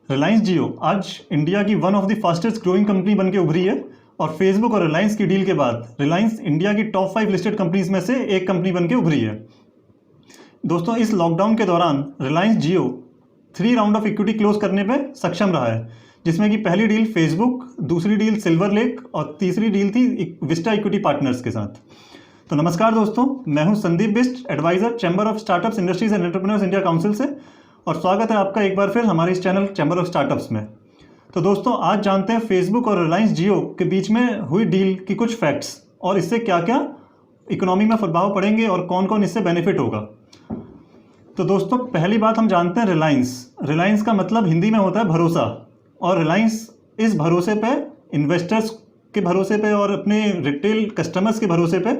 रिलायंस जियो आज इंडिया की one of the fastest growing company बन के उभरी है और फेसबुक और रिलायंस की डील के बाद रिलायंस इंडिया की टॉप 5 लिस्टेड कंपनीज में से एक कंपनी बन के उभरी है। दोस्तों, इस लॉकडाउन के दौरान रिलायंस जियो 3 राउंड ऑफ इक्विटी क्लोज करने पे सक्षम रहा है, जिसमें कि पहली डील फेसबुक, दूसरी डील सिल्वर लेक और तीसरी डील थी विस्टा इक्विटी पार्टनर्स के साथ। तो नमस्कार दोस्तों, मैं हूं Sandeep Bisht, advisor chamber of startups industries and entrepreneurs India council से, और स्वागत है आपका एक बार फिर हमारे इस चैनल चैम्बर ऑफ स्टार्टअप्स में। तो दोस्तों, आज जानते हैं फेसबुक और रिलायंस जियो के बीच में हुई डील की कुछ फैक्ट्स और इससे क्या क्या इकोनॉमी में प्रभाव पड़ेंगे और कौन कौन इससे बेनिफिट होगा। तो दोस्तों, पहली बात हम जानते हैं रिलायंस का मतलब हिंदी में होता है भरोसा, और रिलायंस इस भरोसे पे, इन्वेस्टर्स के भरोसे पे और अपने रिटेल कस्टमर्स के भरोसे पे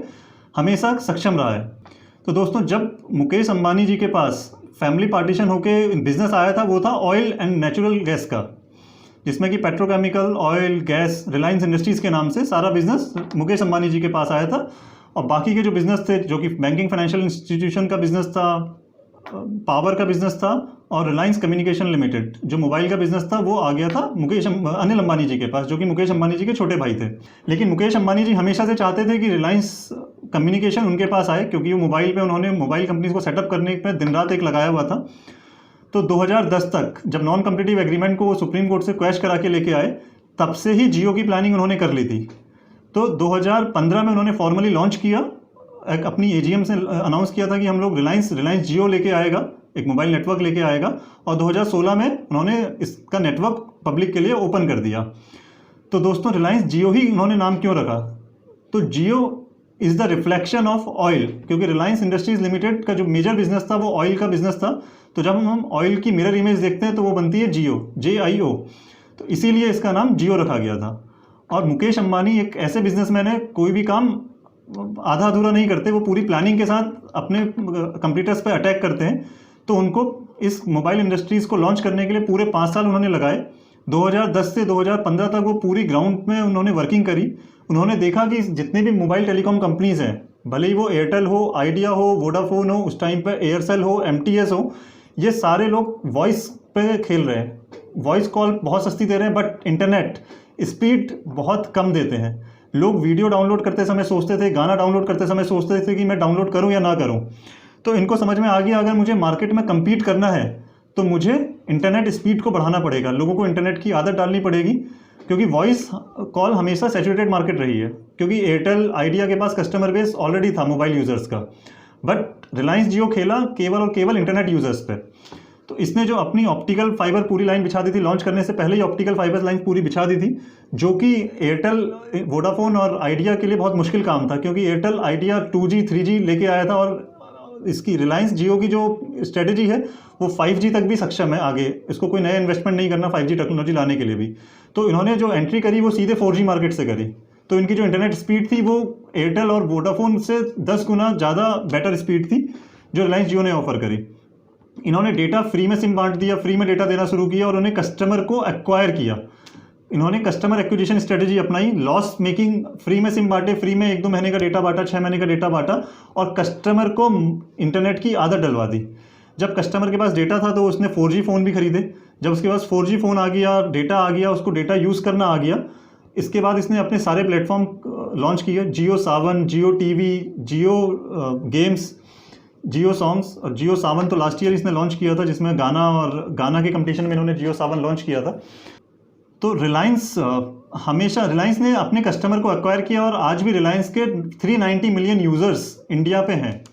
हमेशा सक्षम रहा है। तो दोस्तों, जब मुकेश अंबानी जी के पास फैमिली पार्टीशन होके बिजनेस आया था, वो था ऑयल एंड नेचुरल गैस का, जिसमें कि petrochemical, oil, gas, Reliance industries के नाम से सारा बिजनेस मुकेश अंबानी जी के पास आया था। और बाकी के जो बिजनेस थे, जो कि बैंकिंग फाइनेंशियल इंस्टीट्यूशन का बिजनेस था, पावर का बिजनेस था, और रिलायंस कम्युनिकेशन लिमिटेड जो मोबाइल का बिजनेस था, वो आ गया था अनिल अंबानी जी के पास, जो कि मुकेश अंबानी जी के छोटे भाई थे। लेकिन मुकेश अंबानी जी हमेशा से चाहते थे कि रिलायंस कम्युनिकेशन उनके पास आए, क्योंकि वो उन्होंने मोबाइल कंपनीज को सेटअप करने पे दिन रात एक लगाया हुआ था। तो 2010 तक जब नॉन कम्पिटिटिव एग्रीमेंट को वो सुप्रीम कोर्ट से क्वैश करा के लेके आए, तब से ही जियो की प्लानिंग उन्होंने कर ली थी। तो 2015 में उन्होंने फॉर्मली लॉन्च किया, एक अपनी एजीएम से अनाउंस किया था कि हम लोग रिलायंस जियो लेके आएगा, एक मोबाइल नेटवर्क लेके आएगा, और 2016 में उन्होंने इसका नेटवर्क पब्लिक के लिए ओपन कर दिया। तो दोस्तों, रिलायंस जियो ही उन्होंने नाम क्यों रखा? तो Jio is the reflection of oil, क्योंकि रिलायंस इंडस्ट्रीज लिमिटेड का जो मेजर बिजनेस था वो ऑयल का बिजनेस था। तो जब हम ऑयल की मिरर इमेज देखते हैं तो वो बनती है जियो, JIO। तो इसीलिए इसका नाम जियो रखा गया था। और मुकेश अंबानी एक ऐसे बिजनेसमैन है, कोई भी काम आधा अधूरा नहीं करते, वो पूरी प्लानिंग के साथ अपने कंप्यूटर्स पे अटैक करते हैं। तो उनको इस मोबाइल इंडस्ट्रीज़ को लॉन्च करने के लिए पूरे 5 साल उन्होंने लगाए। 2010 से 2015 तक वो पूरी ग्राउंड में उन्होंने वर्किंग करी। उन्होंने देखा कि जितने भी मोबाइल टेलीकॉम कंपनीज़ हैं, भले ही वो एयरटेल हो, आइडिया हो, वोडाफोन हो, उस टाइम पे एयरसेल हो, MTS हो, ये सारे लोग वॉइस पे खेल रहे हैं। वॉइस कॉल बहुत सस्ती दे रहे हैं, बट इंटरनेट स्पीड बहुत कम देते हैं। लोग वीडियो डाउनलोड करते समय सोचते थे, गाना डाउनलोड करते समय सोचते थे कि मैं डाउनलोड करूं या ना करूं। तो इनको समझ में आ गया, अगर मुझे मार्केट में कम्पीट करना है तो मुझे इंटरनेट स्पीड को बढ़ाना पड़ेगा, लोगों को इंटरनेट की आदत डालनी पड़ेगी, क्योंकि वॉइस कॉल हमेशा सैचुरेटेड मार्केट रही है, क्योंकि एयरटेल, आइडिया के पास कस्टमर बेस ऑलरेडी था मोबाइल यूज़र्स का। बट रिलायंस जियो खेला केवल और केवल इंटरनेट यूज़र्स पे। तो इसने जो अपनी ऑप्टिकल फाइबर पूरी लाइन बिछा दी थी, लॉन्च करने से पहले ही ऑप्टिकल फाइबर लाइन पूरी बिछा दी थी, जो कि एयरटेल, वोडाफोन और आइडिया के लिए बहुत मुश्किल काम था, क्योंकि एयरटेल, आइडिया 2G 3G लेके आया था, और इसकी रिलायंस जियो की जो स्ट्रेटेजी है वो 5G तक भी सक्षम है आगे। इसको कोई नया इन्वेस्टमेंट नहीं करना 5G टेक्नोलॉजी लाने के लिए भी। तो इन्होंने जो एंट्री करी वो सीधे 4G मार्केट से करी। तो इनकी जो इंटरनेट स्पीड थी वो एयरटेल और वोडाफोन से 10 गुना ज़्यादा बेटर स्पीड थी जो रिलायंस जियो ने ऑफर करी। इन्होंने डेटा फ्री में सिम बांट दिया, फ्री में डेटा देना शुरू किया, और उन्होंने कस्टमर को एक्वायर किया। इन्होंने कस्टमर एक्विजिशन स्ट्रेटेजी अपनाई, लॉस मेकिंग, फ्री में सिम बांटे, फ्री में 1-2 महीने का डेटा बांटा, 6 महीने का डेटा बांटा, और कस्टमर को इंटरनेट की आदत डलवा दी। जब कस्टमर के पास डेटा था तो उसने 4G फ़ोन भी खरीदे। जब उसके पास 4G फ़ोन आ गया, डेटा आ गया, उसको डेटा यूज़ करना आ गया, इसके बाद इसने अपने सारे प्लेटफॉर्म लॉन्च किए, जियो सावन, जियो TV, जियो गेम्स, जियो सॉन्ग्स। और जियो सावन तो लास्ट ईयर इसने लॉन्च किया था, जिसमें गाना के कंपटीशन में इन्होंने जियो सावन लॉन्च किया था। तो रिलायंस ने अपने कस्टमर को एक्वायर किया, और आज भी रिलायंस के 390 मिलियन यूज़र्स इंडिया पे हैं।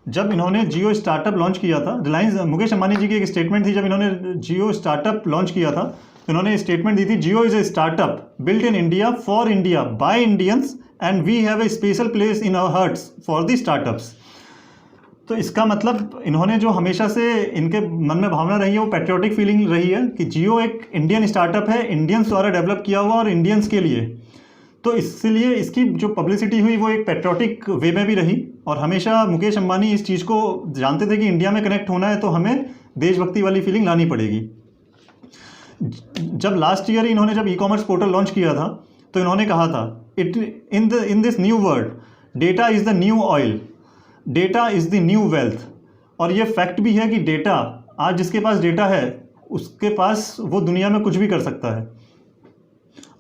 जब इन्होंने जियो स्टार्टअप लॉन्च किया था, रिलायंस, मुकेश अंबानी जी की एक स्टेटमेंट थी, जब इन्होंने जियो स्टार्टअप लॉन्च किया था तो इन्होंने स्टेटमेंट दी थी, Jio is a startup built in India for India by Indians and we have a special place in our hearts for the startups. तो इसका मतलब इन्होंने जो हमेशा से इनके मन में भावना रही है वो पैट्रियोटिक फीलिंग रही है कि जियो एक इंडियन स्टार्टअप है, इंडियंस द्वारा डेवलप किया हुआ और इंडियंस के लिए। तो इसलिए इसकी जो पब्लिसिटी हुई वो एक पैट्रियोटिक वे में भी रही, और हमेशा मुकेश अंबानी इस चीज़ को जानते थे कि इंडिया में कनेक्ट होना है तो हमें देशभक्ति वाली फीलिंग लानी पड़ेगी। जब लास्ट ईयर इन्होंने जब ई-कॉमर्स पोर्टल लॉन्च किया था तो इन्होंने कहा था, in this new world data is the new oil, data is the new wealth. और ये फैक्ट भी है कि डेटा, आज जिसके पास डेटा है उसके पास वो दुनिया में कुछ भी कर सकता है।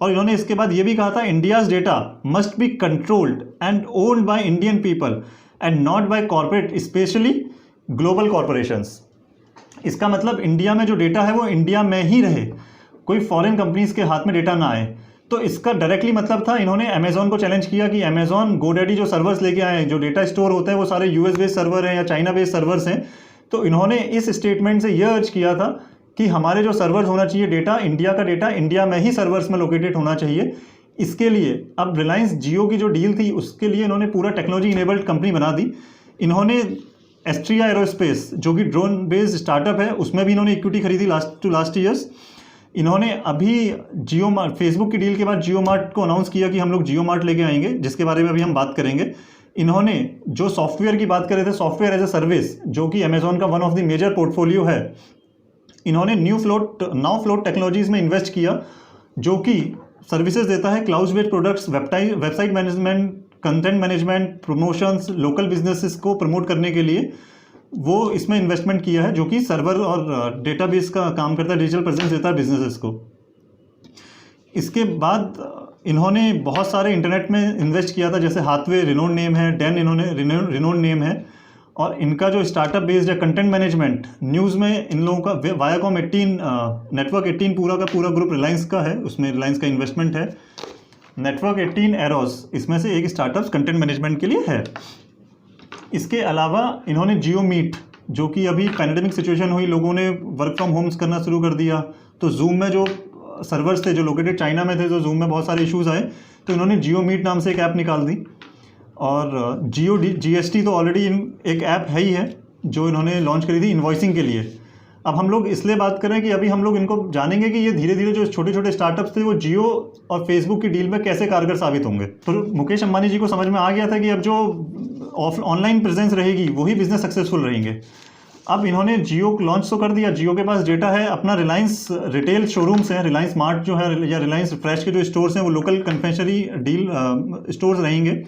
और इन्होंने इसके बाद ये भी कहा था, India's data must be controlled and owned by Indian people and not by corporate, specially global corporations. इसका मतलब इंडिया में जो डेटा है वो इंडिया में ही रहे, कोई फॉरेन कंपनीज के हाथ में डेटा ना आए। तो इसका डायरेक्टली मतलब था, इन्होंने अमेजोन को चैलेंज किया कि अमेजोन गोडैडी जो सर्वर्स लेके आए हैं, जो डेटा स्टोर होते हैं वो सारे यूएस बेस्ड सर्वर हैं या चाइना बेस्ड सर्वर्स हैं। तो इन्होंने इस स्टेटमेंट से यह अर्ज किया था कि हमारे जो सर्वर्स होना चाहिए, डेटा इंडिया इंडिया में ही सर्वर्स में लोकेटेड होना चाहिए। इसके लिए अब रिलायंस जियो की जो डील थी उसके लिए इन्होंने पूरा टेक्नोलॉजी इनेबल्ड कंपनी बना दी। इन्होंने एस्ट्रिया एरोस्पेस जो कि ड्रोन बेस्ड स्टार्टअप है उसमें भी इन्होंने इक्विटी खरीदी लास्ट ईयर्स। इन्होंने अभी जियो मार्ट, फेसबुक की डील के बाद जियो मार्ट को अनाउंस किया कि हम लोग जियो मार्ट लेके आएंगे, जिसके बारे में अभी हम बात करेंगे। इन्होंने जो सॉफ्टवेयर की बात कर रहे थे, सॉफ्टवेयर एज ए सर्विस, जो कि अमेजोन का one of the major portfolio है, इन्होंने नाउ फ्लोट टेक्नोलॉजीज में इन्वेस्ट किया, जो कि सर्विसेज देता है cloud based products, website management, content management, promotions, local businesses को प्रमोट करने के लिए वो इसमें इन्वेस्टमेंट किया है, जो कि सर्वर और डेटाबेस का काम करता है, डिजिटल प्रेजेंस देता है बिजनेसेस को। इसके बाद इन्होंने बहुत सारे इंटरनेट में इन्वेस्ट किया था, जैसे हाथवे रिनोन नेम है, डेन इन्होंने रिनोन नेम है। और इनका जो स्टार्टअप बेस्ड है कंटेंट मैनेजमेंट, न्यूज़ में इन लोगों का वायाकॉम 18 नेटवर्क 18 पूरा का पूरा ग्रुप रिलायंस का है, उसमें रिलायंस का इन्वेस्टमेंट है। नेटवर्क 18 एरोस इसमें से एक स्टार्टअप कंटेंट मैनेजमेंट के लिए है। इसके अलावा इन्होंने जियो मीट, जो कि अभी पैंडेमिक सिचुएशन हुई, लोगों ने वर्क फ्रॉम होम्स करना शुरू कर दिया, तो जूम में जो सर्वर्स थे जो लोकेटेड चाइना में थे, तो जूम में बहुत सारे इश्यूज़ आए, तो इन्होंने जियो मीट नाम से एक ऐप निकाल दी। और जियो जीएसटी तो ऑलरेडी एक ऐप है ही है जो इन्होंने लॉन्च करी थी इन्वॉइसिंग के लिए। अब हम लोग इसलिए बात करें कि अभी हम लोग इनको जानेंगे कि ये धीरे धीरे जो छोटे छोटे स्टार्टअप्स थे वो जियो और फेसबुक की डील में कैसे कारगर साबित होंगे। तो मुकेश अंबानी जी को समझ में आ गया था कि अब जो ऑनलाइन प्रेजेंस रहेगी वही बिजनेस सक्सेसफुल रहेंगे। अब इन्होंने जियो लॉन्च तो कर दिया, जियो के पास डेटा है, अपना रिलायंस रिटेल शोरूम्स हैं, रिलायंस मार्ट जो है या रिलायंस फ्रेश के जो स्टोर्स हैं वो लोकल कन्फेक्शनरी डील स्टोर्स रहेंगे।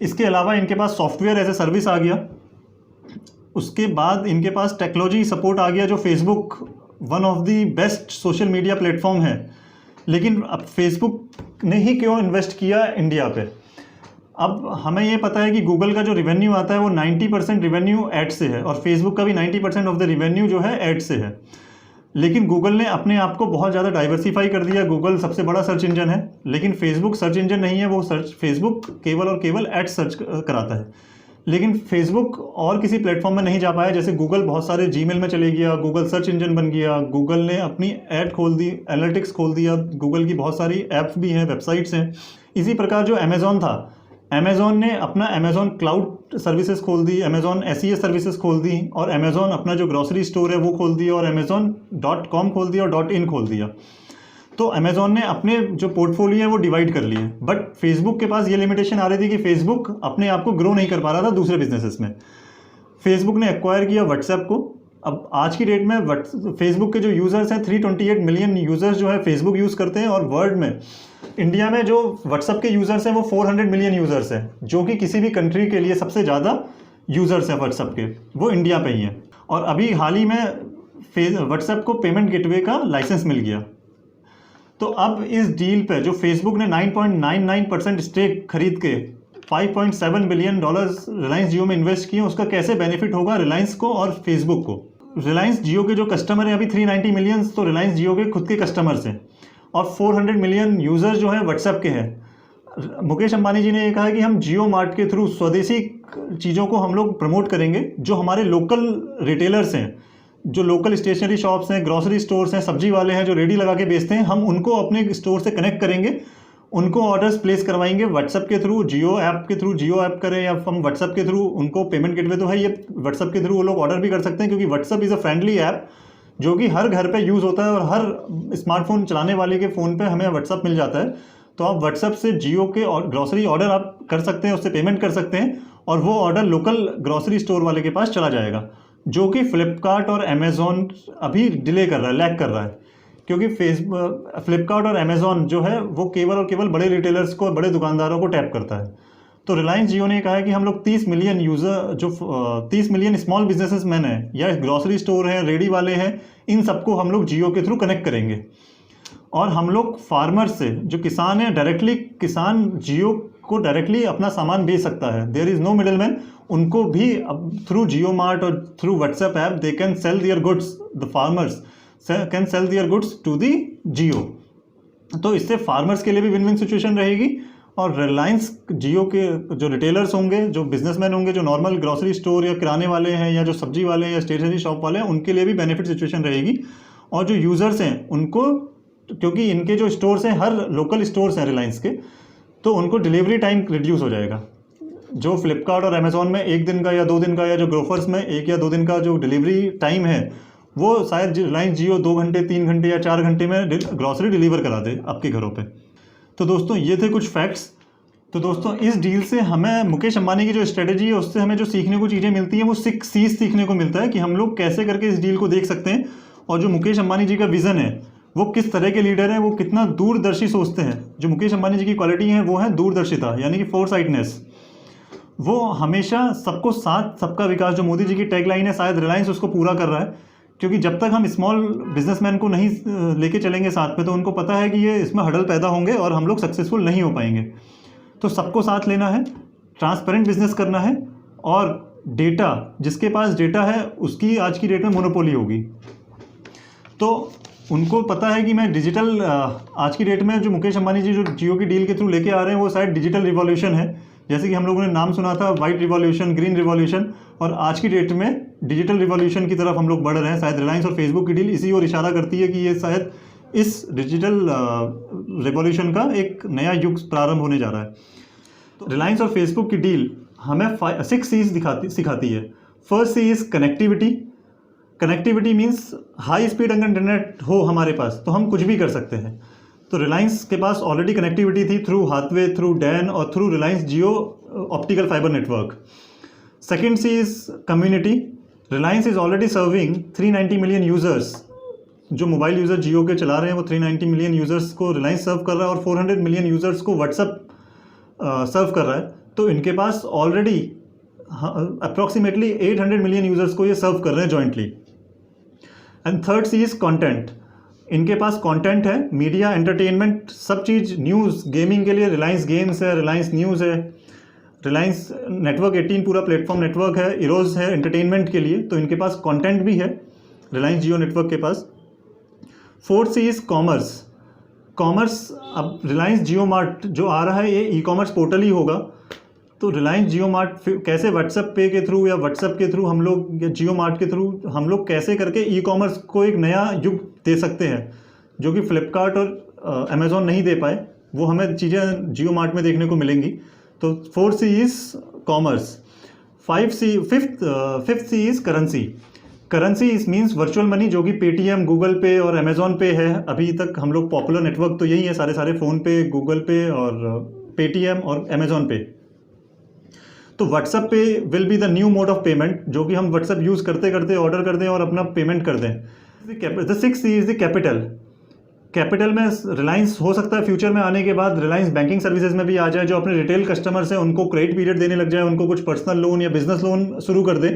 इसके अलावा इनके पास सॉफ्टवेयर एज ए सर्विस आ गया। उसके बाद इनके पास टेक्नोलॉजी सपोर्ट आ गया, जो Facebook one of the best social media platform है। लेकिन अब फेसबुक ने ही क्यों इन्वेस्ट किया इंडिया पे? अब हमें ये पता है कि गूगल का जो रिवेन्यू आता है वो 90% रिवेन्यू एड से है, और फेसबुक का भी 90% ऑफ द रिवेन्यू जो है एड से है। लेकिन गूगल ने अपने आप को बहुत ज़्यादा डाइवर्सिफाई कर दिया। गूगल सबसे बड़ा सर्च इंजन है, लेकिन फेसबुक सर्च इंजन नहीं है। वो फेसबुक केवल और केवल एड सर्च कराता है। लेकिन फेसबुक और किसी प्लेटफॉर्म में नहीं जा पाया। जैसे गूगल बहुत सारे जीमेल में चले गया, गूगल सर्च इंजन बन गया, गूगल ने अपनी ऐड खोल दी, एनालिटिक्स खोल दिया, गूगल की बहुत सारी ऐप्स भी हैं, वेबसाइट्स हैं। इसी प्रकार जो अमेजोन था, अमेजोन ने अपना अमेजोन क्लाउड सर्विसेज खोल दी, अमेजोन एसईएस सर्विसेज खोल दी, और अमेजोन अपना जो ग्रॉसरी स्टोर है वो खोल दिया, और अमेजोन.com खोल दिया और .in खोल दिया। तो अमेजोन ने अपने जो पोर्टफोलियो है वो डिवाइड कर लिए। बट फेसबुक के पास ये लिमिटेशन आ रही थी कि फेसबुक अपने आप को ग्रो नहीं कर पा रहा था दूसरे बिजनेसेस में। फेसबुक ने एक्वायर किया व्हाट्सएप को। अब आज की डेट में फेसबुक के जो यूज़र्स हैं 328 मिलियन यूज़र्स जो है फेसबुक यूज़ करते हैं, और वर्ल्ड में इंडिया में जो व्हाट्सएप के यूज़र्स हैं वो 400 मिलियन यूज़र्स हैं, जो कि किसी भी कंट्री के लिए सबसे ज़्यादा यूज़र्स हैं व्हाट्सएप के, वो इंडिया पे ही हैं। और अभी हाल ही में व्हाट्सएप को पेमेंट गेटवे का लाइसेंस मिल गया। तो अब इस डील पे जो फेसबुक ने 9.99% स्टेक खरीद के $5.7 बिलियन रिलायंस जियो में इन्वेस्ट किए, उसका कैसे बेनिफिट होगा रिलायंस को और फेसबुक को। रिलायंस जियो के जो कस्टमर हैं अभी 390 मिलियन, तो रिलायंस जियो के खुद के कस्टमर्स हैं, और 400 मिलियन यूज़र्स जो हैं व्हाट्सएप के हैं। मुकेश अंबानी जी ने ये कहा कि हम जियो मार्ट के थ्रू स्वदेशी चीज़ों को हम लोग प्रमोट करेंगे। जो हमारे लोकल रिटेलर्स हैं, जो लोकल स्टेशनरी शॉप्स हैं, ग्रॉसरी स्टोर्स हैं, सब्जी वाले हैं जो रेडी लगा के बेचते हैं, हम उनको अपने स्टोर से कनेक्ट करेंगे, उनको ऑर्डर्स प्लेस करवाएंगे व्हाट्सएप के थ्रू, जियो ऐप के थ्रू, जियो ऐप करें या हम व्हाट्सएप के थ्रू, उनको पेमेंट गेटवे तो है, ये व्हाट्सएप के थ्रू वो लोग ऑर्डर भी कर सकते हैं, क्योंकि WhatsApp is a friendly app जो कि हर घर पे यूज़ होता है, और हर स्मार्टफोन चलाने वाले के फ़ोन पे हमें व्हाट्सएप मिल जाता है। तो आप व्हाट्सएप से जियो के ग्रॉसरी ऑर्डर आप कर सकते हैं, उससे पेमेंट कर सकते हैं, और वो ऑर्डर लोकल ग्रॉसरी स्टोर वाले के पास चला जाएगा, जो कि फ्लिपकार्ट और अमेज़ॉन अभी डिले कर रहा है, लैग कर रहा है। क्योंकि फ्लिपकार्ट और अमेज़ॉन जो है वो केवल और केवल बड़े रिटेलर्स को, बड़े दुकानदारों को टैप करता है। तो रिलायंस जियो ने कहा है कि हम लोग 30 मिलियन यूज़र जो 30 मिलियन स्मॉल बिजनेसेस मैन हैं या ग्रॉसरी स्टोर हैं, रेडी वाले हैं, इन सबको हम लोग जियो के थ्रू कनेक्ट करेंगे। और हम लोग फार्मर्स से, जो किसान हैं, डायरेक्टली किसान जियो को डायरेक्टली अपना सामान बेच सकता है। There is no middle man. उनको भी अब थ्रू जियो मार्ट और through WhatsApp app they can sell their goods, the farmers can sell their goods to the Jio. तो इससे फार्मर्स के लिए भी विन विन सिचुएशन रहेगी और रिलायंस जियो के जो रिटेलर्स होंगे, जो बिजनेसमैन होंगे, जो नॉर्मल ग्रॉसरी स्टोर या किराने वाले हैं या जो सब्जी वाले हैं या स्टेशनरी शॉप वाले हैं, उनके लिए भी बेनिफिट सिचुएशन रहेगी। और जो यूज़र्स हैं उनको, क्योंकि इनके जो स्टोर्स हैं हर लोकल स्टोर्स हैं रिलायंस के, तो उनको डिलीवरी टाइम रिड्यूस हो जाएगा। जो फ्लिपकार्ट और अमेज़ॉन में 1 दिन का या 2 दिन का, या जो ग्रोफर्स में 1 या 2 दिन का जो डिलीवरी टाइम है, वो शायद रिलायंस जियो 2 घंटे, 3 घंटे या 4 घंटे में ग्रॉसरी डिलीवर करा दे आपके घरों पे। तो दोस्तों ये थे कुछ फैक्ट्स। तो दोस्तों इस डील से हमें मुकेश अंबानी की जो स्ट्रेटेजी है उससे हमें जो सीखने को चीज़ें मिलती हैं वो 6 C's सीखने को मिलता है कि हम लोग कैसे करके इस डील को देख सकते हैं। और जो मुकेश अंबानी जी का विज़न है वो किस तरह के लीडर हैं, वो कितना दूरदर्शी सोचते हैं। जो मुकेश अंबानी जी की क्वालिटी है वो है दूरदर्शिता, यानी कि फोरसाइटनेस। वो हमेशा सबको साथ सबका विकास, जो मोदी जी की टैगलाइन है, शायद रिलायंस उसको पूरा कर रहा है। क्योंकि जब तक हम स्मॉल बिजनेसमैन को नहीं लेके चलेंगे साथ में, तो उनको पता है कि ये इसमें हडल पैदा होंगे और हम लोग सक्सेसफुल नहीं हो पाएंगे। तो सबको साथ लेना है, ट्रांसपेरेंट बिजनेस करना है, और डेटा, जिसके पास डेटा है उसकी आज की डेट में मोनोपोली होगी। तो उनको पता है कि मैं डिजिटल, आज की डेट में जो मुकेश अंबानी जी जो जियो की डील के थ्रू लेके आ रहे हैं वो शायद डिजिटल रिवॉल्यूशन है। जैसे कि हम लोगों ने नाम सुना था वाइट रिवॉल्यूशन, ग्रीन रिवॉल्यूशन, और आज की डेट में डिजिटल रिवॉल्यूशन की तरफ हम लोग बढ़ रहे हैं। शायद रिलायंस और फेसबुक की डील इसी ओर इशारा करती है कि ये शायद इस डिजिटल रिवॉल्यूशन का एक नया युग प्रारंभ होने जा रहा है। तो रिलायंस और फेसबुक की डील हमें 6 C's सिखाती है। First C is connectivity. Connectivity means high speed अगर इंटरनेट हो हमारे पास तो हम कुछ भी कर सकते हैं। तो रिलायंस के पास ऑलरेडी कनेक्टिविटी थी थ्रू हाथवे, थ्रू डैन और through Reliance Jio optical fibre network. Second C is community. Reliance is already serving 390 million users. जो मोबाइल यूज़र जियो के चला रहे हैं वो 390 मिलियन यूज़र्स को रिलायंस सर्व कर रहा है और 400 मिलियन यूज़र्स को व्हाट्सअप सर्व कर रहा है। तो इनके पास ऑलरेडी अप्रॉक्सीमेटली 800 मिलियन यूज़र्स को ये सर्व कर रहे हैं jointly. And third C is content. इनके पास कंटेंट है, मीडिया, एंटरटेनमेंट, सब चीज़, न्यूज़, गेमिंग के लिए रिलायंस गेम्स है, रिलायंस न्यूज़ है, रिलायंस नेटवर्क 18 पूरा प्लेटफॉर्म नेटवर्क है, इरोज है एंटरटेनमेंट के लिए। तो इनके पास कंटेंट भी है रिलायंस जियो नेटवर्क के पास। Fourth C is commerce. Commerce, अब रिलायंस जियो मार्ट जो आ रहा है ये ई कॉमर्स पोर्टल ही होगा। तो रिलायंस जियो मार्ट कैसे व्हाट्सएप पे के थ्रू या व्हाट्सएप के थ्रू हम लोग, या जियो मार्ट के थ्रू हम लोग कैसे करके ई कॉमर्स को एक नया युग दे सकते हैं, जो कि फ्लिपकार्ट और अमेज़ॉन नहीं दे पाए, वो हमें चीज़ें जियो मार्ट में देखने को मिलेंगी। तो fourth C is commerce. Fifth C is currency. Currency इस मीन्स वर्चुअल मनी, जो कि पेटीएम, गूगल पे और अमेज़ॉन पे है। अभी तक हम लोग पॉपुलर नेटवर्क तो यही है, सारे फ़ोन पे, गूगल पे और पेटीएम और अमेज़ॉन पे। तो व्हाट्सएप पे will be the new mode of payment, जो कि हम व्हाट्सएप यूज़ करते करते ऑर्डर कर दें और अपना पेमेंट कर दें। The sixth C is the capital. Capital में रिलायंस हो सकता है फ्यूचर में आने के बाद रिलायंस बैंकिंग सर्विसेज में भी आ जाए, जो अपने रिटेल कस्टमर्स हैं उनको क्रेडिट पीरियड देने लग जाए, उनको कुछ पर्सनल लोन या बिजनेस लोन शुरू कर दे,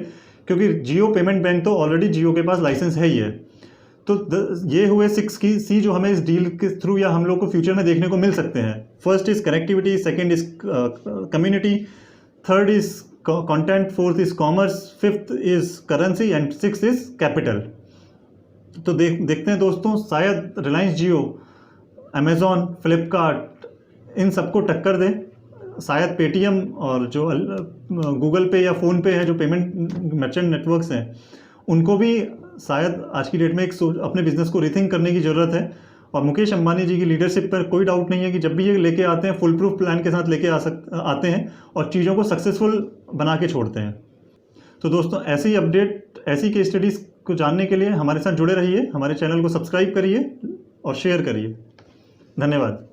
क्योंकि जियो पेमेंट बैंक तो ऑलरेडी जियो के पास लाइसेंस है ही है। तो ये हुए 6 की सी जो हमें इस डील के थ्रू या हम लोग को फ्यूचर में देखने को मिल सकते हैं। First is connectivity, second is community, third is content, fourth is commerce, fifth is currency and sixth is capital. तो देखते हैं दोस्तों, शायद रिलायंस जियो अमेज़ॉन, फ्लिपकार्ट इन सबको टक्कर दे। शायद पेटीएम और जो गूगल पे या फ़ोन पे है, जो पेमेंट मर्चेंट नेटवर्क्स हैं, उनको भी शायद आज की डेट में अपने बिजनेस को रीथिंक करने की ज़रूरत है। और मुकेश अंबानी जी की लीडरशिप पर कोई डाउट नहीं है कि जब भी ये लेके आते हैं फुल प्रूफ प्लान के साथ लेके आते हैं और चीज़ों को सक्सेसफुल बना के छोड़ते हैं। तो दोस्तों ऐसी अपडेट, ऐसी केस स्टडीज़ को जानने के लिए हमारे साथ जुड़े रहिए, हमारे चैनल को सब्सक्राइब करिए और शेयर करिए। धन्यवाद।